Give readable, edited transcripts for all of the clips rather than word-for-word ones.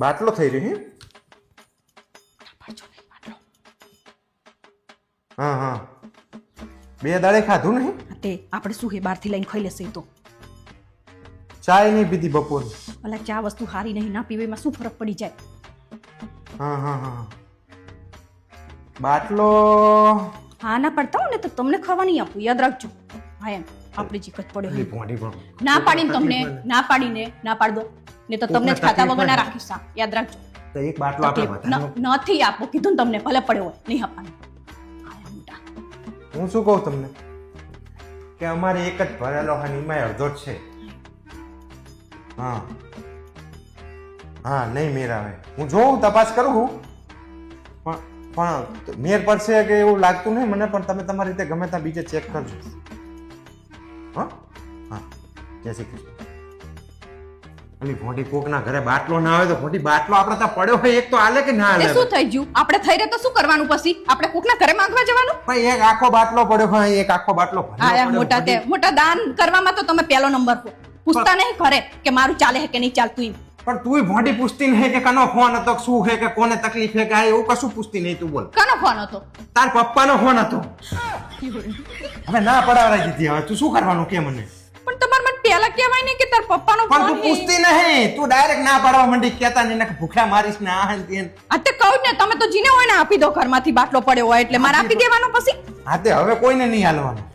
બાટલો થઈ રહ્યો હે? હા હા, 2 દાડે ખાધું નહીં. તે આપણે શું હે બહારથી લઈને ખાઈ લેશે તો. ચાય નહીં પીધી બપોર. અલા ચા વસ્તુ હારી નહીં, ના પીવામાં શું ફરક પડી જાય. હા હા હા, બાટલો હા ના પાડતા હો ને તો તમને ખાવા નહીં આપું, યાદ રાખજો. હા એમ આપણી જીક જ પડે. ભોંડી પણ ના પાડીને તમને ના પાડીને ના પાડ દો ને તો તમને જ ખાતા વગર ના રાખીશ. યાદ રાખજો. તો એક બાટલો આપણે વધારે નથી આપો કીધું ને તમને, ભલે પડ્યો હોય નહીં આપવાનું. હું શું કહું તમને કે અમારે એક જ ભરેલો હા, એમાં અડધો જ છે. હા હા, નહીં મેર આવે. હું જોઉં, તપાસ કરું પણ મેર પડશે કે એવું લાગતું નહીં મને. પણ તમે તમારી રીતે ગમે ત્યાં બીજે ચેક કરજો. હા હા, જય શ્રી કૃષ્ણ. અલી ભોંડી કોકના ઘરે બાટલો ના આવે તો ભોંડી બાટલો આપણે ત્યાં પડ્યો હોય એક તો આલે કે ના આલે? શું થઈ ગયું? આપણે થઈ રહે તો શું કરવાનું? પછી આપણે કોકના ઘરે માંગવા જવાનું? ભાઈ એક આખો બાટલો પડ્યો હોય, એક આખો બાટલો ભરેલો પડ્યો. મોટા દાન કરવામાં તો તમે પહેલો નંબર પર પૂછતા નહીં ઘરે કે મારું ચાલે છે કે નહીં ચાલતું એમ. પણ તુંય ભોંડી પૂછતી નહીં કે કનો ફોન હતો, શું છે કે કોને તકલીફ છે કે આ એવું કશું પૂછતી નહીં. તું બોલ, કાનો ફોન હતો? તાર પપ્પાનો ફોન હતો. હવે ના પડાવરાઈ દીધી. હવે તું શું કરવાનું કે મને? પણ તમારે મને પહેલા કહેવાય નહીં કે તાર પપ્પાનો ફોન. પણ તું પૂછતી નહીં, તું ડાયરેક્ટ ના પાડવા માંડી, કહેતા નહીં કે ભૂખ્યા મારીશ ને આ ને તે. આ તે કહું ને, તમે તો જીને હોય ને આપી દો, ઘરમાંથી બાટલો પડ્યો હોય એટલે મારે આપી દેવાનો. પછી હા તે હવે કોઈને નહીં હાલવાનું.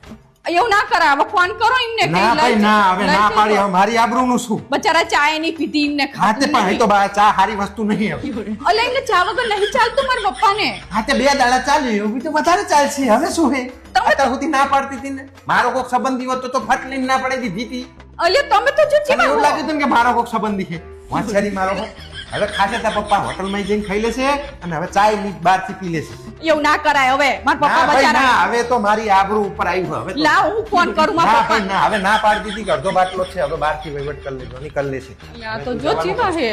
એવું ના કરાય. હવે ફોન કરો એમને. ના ભાઈ ના, હવે ના પાડી. હવે મારી આબરૂનું શું? બચારા ચાય નહીં પીધી એમને. હા તે પણ તો બા ચા હારી વસ્તુ નહીં હવે. અલે એમને ચા વગર નહીં ચાલતું મારા પપ્પાને. હા તે 2 દાડા ચાલ્યું, એવું તો વધારે ચાલશે. હવે શું હે? અત્યાર સુધી ના પાડતી હતી ને. મારો કોક સંબંધી હોત તો ફટ લઈને ના પાડી દીધી હતી. અલે તમે તો જો તને એવું લાગ્યું હતું કે મારો કોક સંબંધી છે. વાંચેરી મારો કોક. હવે ખાશે તા પપ્પા હોટલમાં જઈને ખાઈ લેશે અને હવે ચાય ની બહારથી પી લેશે. એવું ના કરાય. હવે મારા પપ્પા ના ભાઈ બચારા. ના, હવે તો મારી આબરૂ ઉપર આવ્યું. હવે તો લાવ હું ફોન કરું ના મારા ભાઈ પપ્પાને. ના, હવે ના પાડી દીધી કે અડધો બાટલો છે, હવે બહારથી વહીવટ કરી લેજો, નીકળ લેશે. યા તો જો જીવા હે.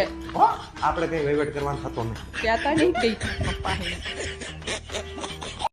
આપણે કઈ વહીવટ કરવાનો થતો નહીં. કહેતા નહીં કઈ પપ્પા હે.